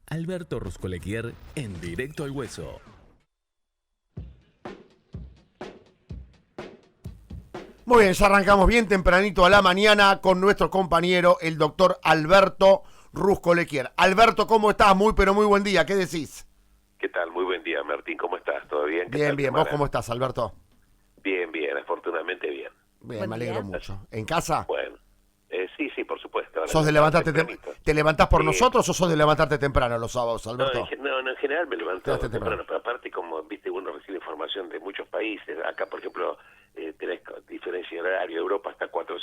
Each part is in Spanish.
Alberto Ruscolequier en Directo al Hueso. Muy bien, ya arrancamos bien tempranito a la mañana con nuestro compañero, el doctor Alberto Ruscolequier. Alberto, ¿cómo estás? Muy, pero muy buen día. ¿Qué decís? ¿Qué tal? Muy buen día, Martín. ¿Cómo estás? ¿Todo bien? Bien, bien. ¿Vos cómo estás, Alberto? Bien, bien. Afortunadamente bien. Bien, Buen me alegro día. mucho. ¿En casa? Bueno. Sí, por supuesto. Ahora ¿Sos de levantarte ¿Te levantás por nosotros o sos de levantarte temprano los sábados, Alberto? No, en general me levanto Te temprano, pero aparte, como viste, uno recibe información de muchos países. Acá, por ejemplo, tenés diferencia de horario. Europa está 4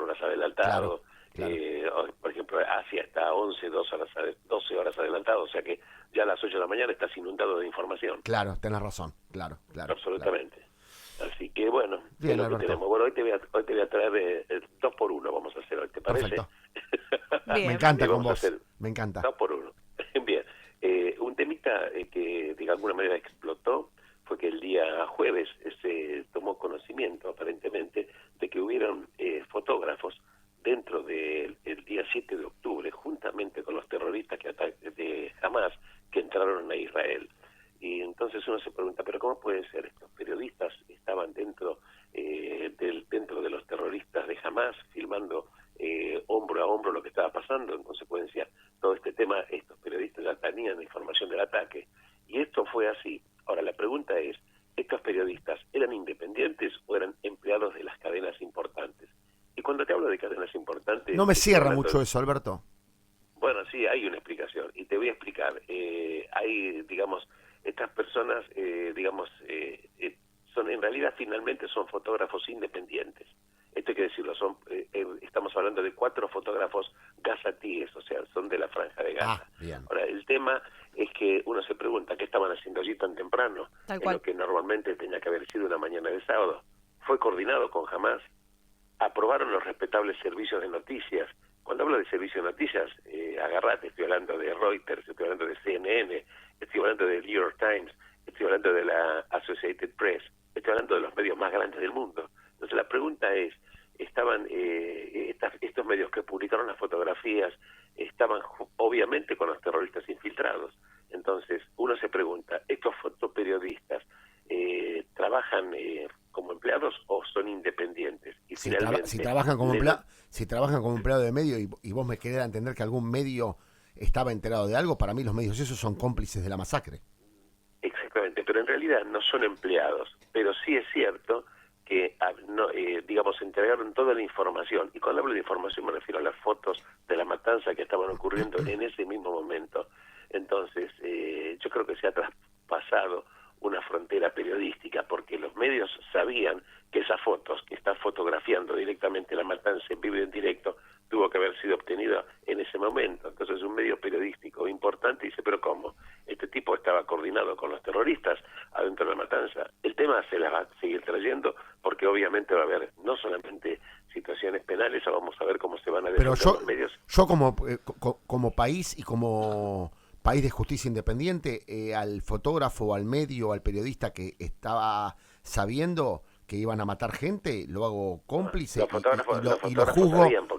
horas adelantado. Claro. Por ejemplo, Asia está 12 horas adelantado. O sea que ya a las 8 de la mañana estás inundado de información. Claro, tenés razón. Claro. Absolutamente. Claro. Así que bueno, bien, es lo Alberto. que tenemos. Bueno, hoy te voy a traer 2 por 1 vamos a hacer hoy, ¿te parece? Perfecto. Bien. Me encanta con Vamos a vos. hacer Me encanta. 2 por 1. Bien. Un temita que de alguna manera explotó fue que el día jueves se tomó conocimiento, aparentemente, de que hubieron fotógrafos dentro del día 7 de octubre, juntamente con los terroristas de Hamas que entraron a Israel. Y entonces uno se pregunta, ¿pero cómo puede ser? ¿Estos periodistas estaban dentro de los terroristas de Hamas, filmando hombro a hombro lo que estaba pasando? En consecuencia, todo este tema, estos periodistas ya tenían información del ataque. Y esto fue así. Ahora, la pregunta es, ¿estos periodistas eran independientes o eran empleados de las cadenas importantes? Y cuando te hablo de cadenas importantes... No me cierra mucho eso, Alberto. Bueno, sí, hay una explicación. Y te voy a explicar. Hay, digamos... Estas personas, son en realidad finalmente son fotógrafos independientes. Esto hay que decirlo, estamos hablando de 4 fotógrafos gazatíes, o sea, son de la Franja de Gaza. Bien. Ahora, el tema es que uno se pregunta qué estaban haciendo allí tan temprano, Tal en cual. lo que normalmente tenía que haber sido una mañana de sábado. Fue coordinado con Hamas, aprobaron los respetables servicios de noticias. Cuando hablo de servicios de noticias, agarrate, estoy hablando de Reuters, estoy hablando de CNN, estoy hablando de New York Times, estoy hablando de la Associated Press, estoy hablando de los medios más grandes del mundo. Entonces la pregunta es, estaban estos medios que publicaron las fotografías, estaban obviamente con los terroristas infiltrados. Entonces uno se pregunta, ¿estos fotoperiodistas trabajan como empleados o son independientes? Y Si finalmente, trabajan como empleado de medio y vos me querés entender que algún medio estaba enterado de algo, para mí los medios esos son cómplices de la masacre. Exactamente, pero en realidad no son empleados, pero sí es cierto que entregaron toda la información, y cuando hablo de información me refiero a las fotos de la matanza que estaban ocurriendo en ese mismo momento. Entonces, yo creo que se ha traspasado una frontera periodística, porque los medios sabían que esas fotos que están fotografiando directamente la matanza en vivo y en directo tuvo que haber sido obtenida en ese momento. Entonces un medio periodístico importante dice, pero ¿cómo? Este tipo estaba coordinado con los terroristas adentro de la matanza. El tema se la va a seguir trayendo, porque obviamente va a haber no solamente situaciones penales, vamos a ver cómo se van a defender los medios. Yo como país y como país de justicia independiente, al fotógrafo o al medio o al periodista que estaba sabiendo que iban a matar gente, lo hago cómplice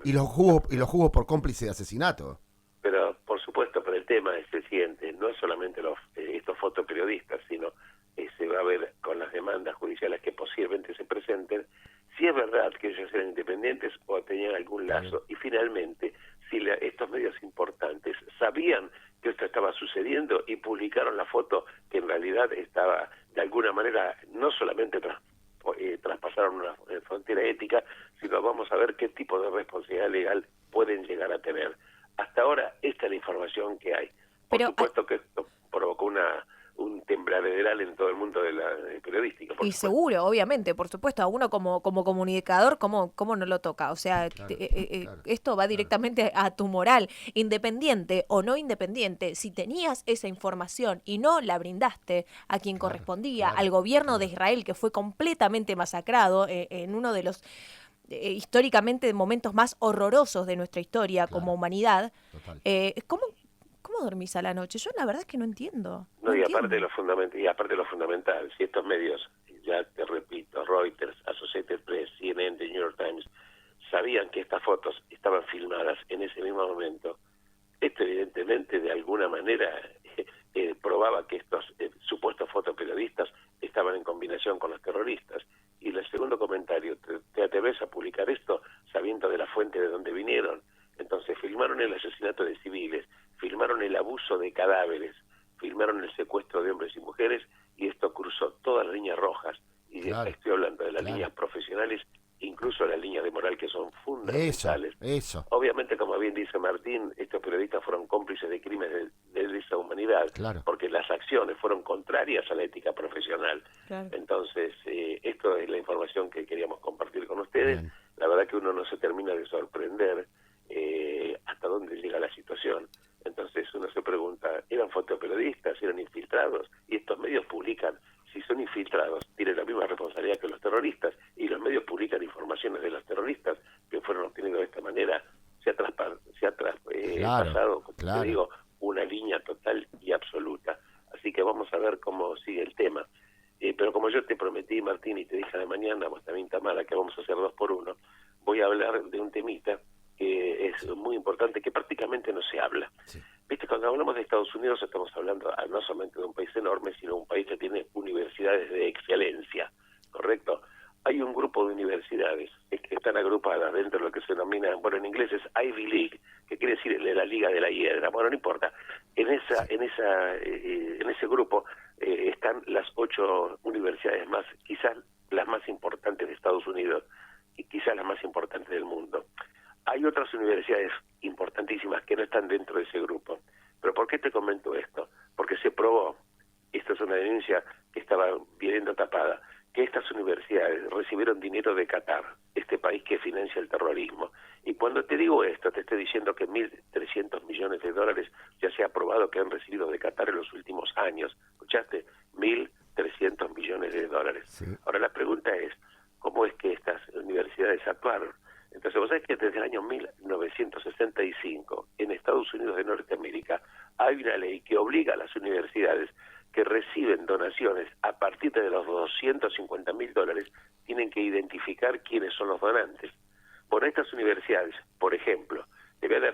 y lo juzgo por cómplice de asesinato. Pero por supuesto, pero el tema es el siguiente, no es solamente estos fotoperiodistas, sino se va a ver con las demandas judiciales que posiblemente se presenten, si es verdad que ellos eran independientes o tenían algún lazo. Y finalmente, si estos medios importantes sabían que esto estaba sucediendo y publicaron la foto que en realidad estaba de alguna manera no solamente traspasaron una frontera ética, sino vamos a ver qué tipo de responsabilidad legal pueden llegar a tener. Hasta ahora esta es la información que hay. Por supuesto que esto provocó un tembladeral en todo el mundo de la periodística. Y seguro, obviamente, por supuesto, a uno como comunicador, ¿cómo no lo toca? O sea, esto va directamente a tu moral, independiente o no independiente. Si tenías esa información y no la brindaste a quien correspondía, al gobierno de Israel, que fue completamente masacrado en uno de los históricamente momentos más horrorosos de nuestra historia como humanidad, ¿cómo dormís a la noche? Yo la verdad es que no entiendo. Aparte de lo fundamental, si estos medios, ya te repito, Reuters, Associated Press, CNN, The New York Times, sabían que estas fotos estaban filmadas en ese mismo momento, esto evidentemente de alguna manera manera probaba que estos supuestos fotoperiodistas estaban en combinación con los terroristas. Y el segundo comentario, ¿te atreves a publicar esto sabiendo de la fuente de donde vinieron? Entonces filmaron el asesinato de civiles, filmaron el abuso de cadáveres, filmaron el secuestro de hombres y mujeres, y esto cruzó todas las líneas rojas. Y Claro, estoy hablando de las claro. líneas profesionales, incluso las líneas de moral, que son fundamentales. Eso. Obviamente, como bien dice Martín, estos periodistas fueron cómplices de crímenes de lesa humanidad, Claro. porque las acciones fueron contrarias a la ética profesional. Claro. Entonces, esto es la información que queríamos compartir con ustedes. Bien. La verdad que uno no se termina de sorprender hasta dónde llega la situación. Entonces uno se pregunta, ¿eran fotoperiodistas? ¿Eran infiltrados? Y estos medios publican, si son infiltrados, tienen la misma responsabilidad que los terroristas, y los medios publican informaciones de los terroristas que fueron obtenidos de esta manera. Se ha traspasado, como claro. te digo, una línea total y absoluta. Así que vamos a ver cómo sigue el tema. Pero como yo te prometí, Martín, y te dije de mañana, vos también, Tamara, que vamos a hacer 2 por 1, voy a hablar de un temita que es muy importante, que prácticamente no se habla. Sí. Viste, cuando hablamos de Estados Unidos estamos hablando no solamente de un país enorme, sino un país que tiene universidades de excelencia, ¿correcto? Hay un grupo de universidades que están agrupadas dentro de lo que se denomina, bueno, en inglés es Ivy League, que quiere decir la Liga de la Hiedra. Bueno, no importa. En ese grupo están las 8 universidades más, quizás las más importantes de Estados Unidos y quizás las más importantes del mundo. Hay otras universidades importantísimas que no están dentro de ese grupo. ¿Pero por qué te comento esto? Porque se probó, esto es una denuncia que estaba viniendo tapada, que estas universidades recibieron dinero de Qatar, este país que financia el terrorismo. Y cuando te digo esto, te estoy diciendo que 1.300 millones de dólares ya se ha probado que han recibido de Qatar en los últimos años. ¿Escuchaste? 1.300 millones de dólares. Sí. Ahora la pregunta es, ¿cómo es que estas universidades actuaron? Entonces, vos sabés que desde el año 1965, en Estados Unidos de Norteamérica, hay una ley que obliga a las universidades que reciben donaciones a partir de los $250.000, tienen que identificar quiénes son los donantes. Por estas universidades, por ejemplo, te voy a dar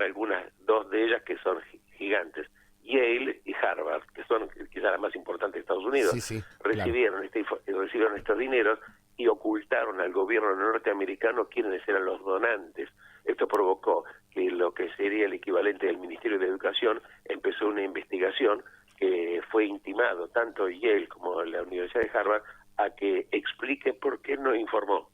dos de ellas que son gigantes, Yale y Harvard, que son quizás las más importantes de Estados Unidos, Sí, recibieron estos dineros y ocultaron al gobierno norteamericano quiénes eran los donantes. Esto provocó que lo que sería el equivalente del Ministerio de Educación empezó una investigación que fue intimado tanto Yale como la Universidad de Harvard a que explique por qué no informó.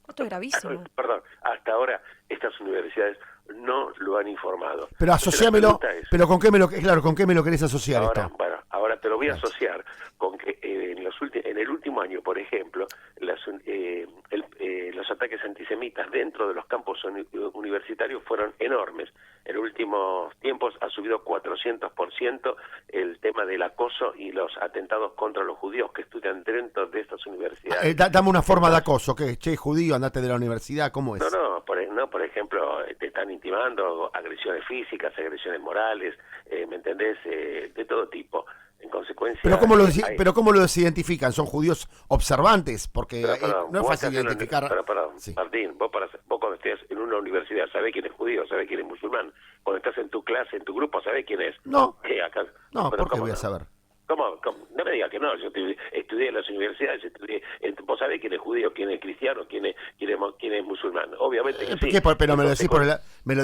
Esto es gravísimo. Perdón, hasta ahora estas universidades no lo han informado. Pero asociámelo, pero ¿con qué me lo querés asociar ahora, esto? Bueno, ahora te lo voy a asociar con que en el último año, por ejemplo, los ataques antisemitas dentro de los campos universitarios fueron enormes. En los últimos tiempos ha subido 400% el tema del acoso y los atentados contra los judíos que estudian dentro de estas universidades. Dame una forma de acoso, ¿qué? Che, judío, andate de la universidad, ¿cómo es? Por ejemplo, te están intimando agresiones físicas, agresiones morales, ¿me entendés? De todo tipo. En consecuencia... ¿Pero cómo los identifican? ¿Son judíos observantes? Porque no es fácil identificar... Sí. Martín, vos cuando estés en una universidad sabés quién es judío, sabés quién es musulmán. Cuando estás en tu clase, en tu grupo, sabés quién es. No, No, ¿por qué voy a saber? ¿Cómo? No me digas que no. Yo estudié en las universidades, vos sabés quién es judío, quién es cristiano, quién es musulmán. Obviamente que sí. ¿Pero me lo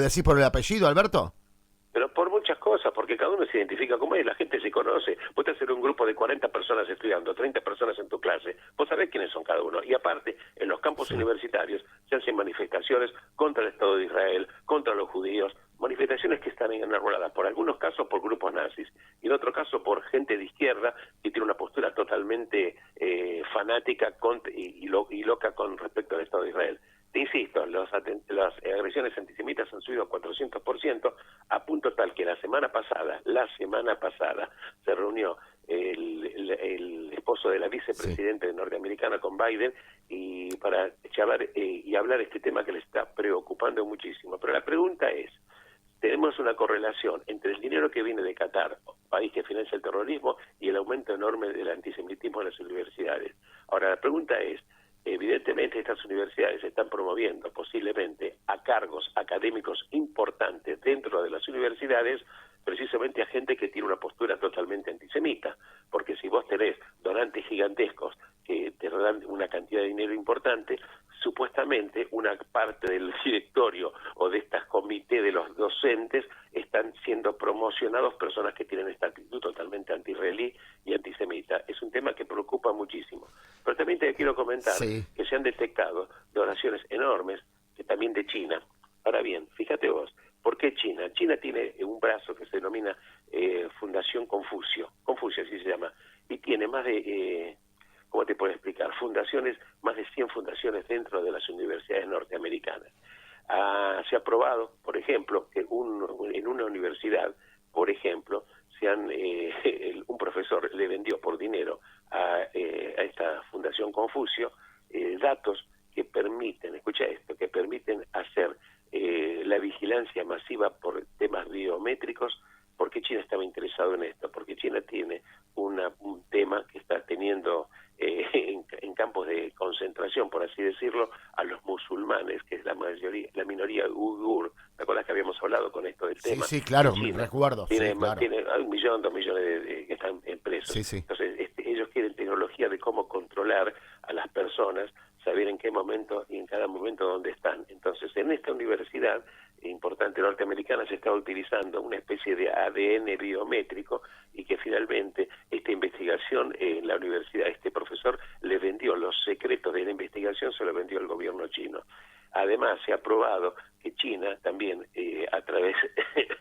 decís por el apellido, Alberto? Pero por muchas cosas, porque cada uno se identifica como es, la gente se conoce. Vos estás en un grupo de 40 personas estudiando, 30 personas en tu clase, vos sabés quiénes son cada uno. Y aparte, en los campus universitarios se hacen manifestaciones contra el Estado de Israel, contra los judíos, manifestaciones que están enarboladas, por algunos casos por grupos nazis, y en otro caso por gente de izquierda que tiene una postura totalmente fanática y loca con respecto al Estado de Israel. Te insisto, las agresiones antisemitas han subido 400%, a punto tal que la semana pasada se reunió el esposo de la vicepresidenta norteamericana con Biden y para charlar y hablar de este tema que le está preocupando muchísimo. Pero la pregunta es, tenemos una correlación entre el dinero que viene de Qatar, país que financia el terrorismo, y el aumento enorme del antisemitismo en las universidades. Ahora, la pregunta es, evidentemente estas universidades están promoviendo posiblemente a cargos académicos importantes dentro de las universidades precisamente a gente que tiene una postura totalmente antisemita, porque si vos tenés donantes gigantescos que te dan una cantidad de dinero importante, supuestamente una parte del directorio o de estas comités de los docentes están siendo promocionados personas que tienen esta actitud totalmente anti-israelí y antisemita. Es un tema que preocupa muchísimo. Pero también te quiero comentar que se han detectado donaciones enormes, que también de China. Ahora bien, fíjate vos, ¿por qué China? China tiene un brazo que se denomina Fundación Confucio así se llama, y tiene más de, ¿cómo te puedo explicar? Más de 100 fundaciones dentro de las universidades norteamericanas. Se ha probado, por ejemplo, que en una universidad, por ejemplo, un profesor le vendió por dinero a esta Fundación Confucio datos que permiten, escucha esto, que permiten hacer la vigilancia masiva por temas biométricos. ¿Por qué China estaba interesado en esto? Porque China tiene un tema que está teniendo en campos de concentración, por así decirlo, a los musulmanes, que es la minoría uigur. ¿Te acuerdas que habíamos hablado con esto del tema? Sí, claro, me recuerdo. Tiene, claro. tiene 1 millón, 2 millones que están presos. Sí. Entonces, ellos quieren tecnología de cómo controlar a las personas, saber en qué momento y en cada momento dónde están. Entonces, en esta universidad importante norteamericana se está utilizando una especie de ADN biométrico y que finalmente esta investigación en la universidad, este profesor le vendió los secretos de la investigación, se lo vendió al gobierno chino. Además, se ha probado que China también, a través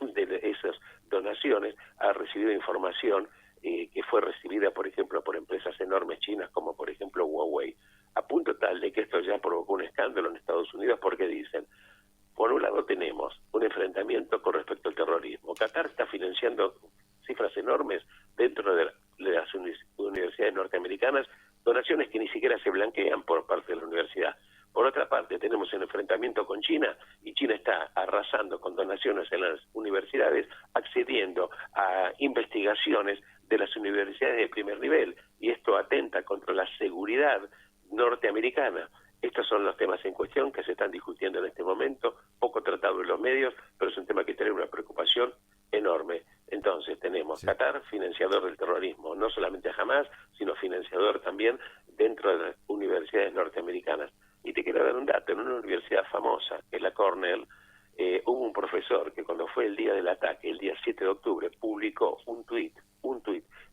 de esas donaciones, ha recibido información que fue recibida, por ejemplo, por empresas enormes chinas, como por ejemplo Huawei, a punto tal de que esto ya provocó un escándalo en Estados Unidos, porque dicen, por un lado tenemos un enfrentamiento con respecto al terrorismo. Qatar está financiando cifras enormes dentro de las universidades norteamericanas, donaciones que ni siquiera se blanquean por parte de la universidad. Por otra parte, tenemos el enfrentamiento con China, y China está arrasando con donaciones en las universidades, accediendo a investigaciones de las universidades de primer nivel, y esto atenta contra la seguridad norteamericana. Estos son los temas en cuestión que se están discutiendo en este momento, poco tratado en los medios, pero es un tema que tiene una preocupación enorme. Entonces tenemos Qatar, financiador del terrorismo, no solamente a Hamas, sino financiador también dentro de las universidades norteamericanas. Y te quiero dar un dato, en una universidad famosa, que es la Cornell, hubo un profesor que cuando fue el día del ataque, el día 7 de octubre, publicó un tuit,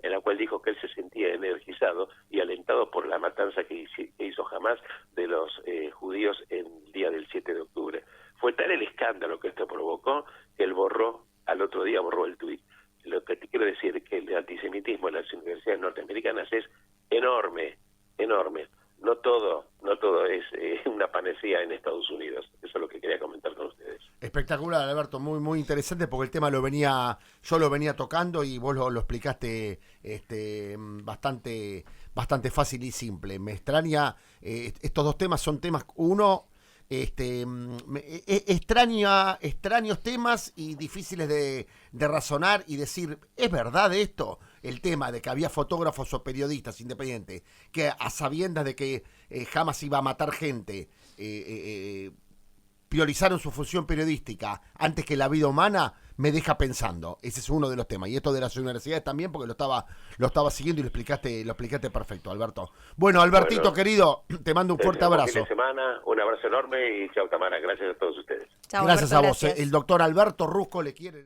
en la cual dijo que él se sentía energizado y alentado por la matanza que hizo Hamas de los judíos en el día del 7 de octubre. Fue tal el escándalo que esto provocó que él al otro día borró el tuit. Lo que te quiero decir es que el antisemitismo en las universidades norteamericanas es enorme. No todo es una panacea en Estados Unidos. Eso es lo que quería comentar con ustedes. Espectacular, Alberto, muy interesante, porque el tema yo lo venía tocando y vos lo explicaste bastante fácil y simple. Me extraña, estos dos temas son temas, extraños temas y difíciles de razonar y decir, ¿es verdad esto? El tema de que había fotógrafos o periodistas independientes que, a sabiendas de que Hamas iba a matar gente, priorizaron su función periodística antes que la vida humana, me deja pensando. Ese es uno de los temas. Y esto de las universidades también, porque lo estaba siguiendo y lo explicaste perfecto, Alberto. Bueno, Albertito, querido, te mando un fuerte abrazo. Fin de semana, un abrazo enorme y chao, Tamara. Gracias a todos ustedes. Chao, Gracias Alberto, a vos. gracias. El doctor Alberto Rusco le quiere...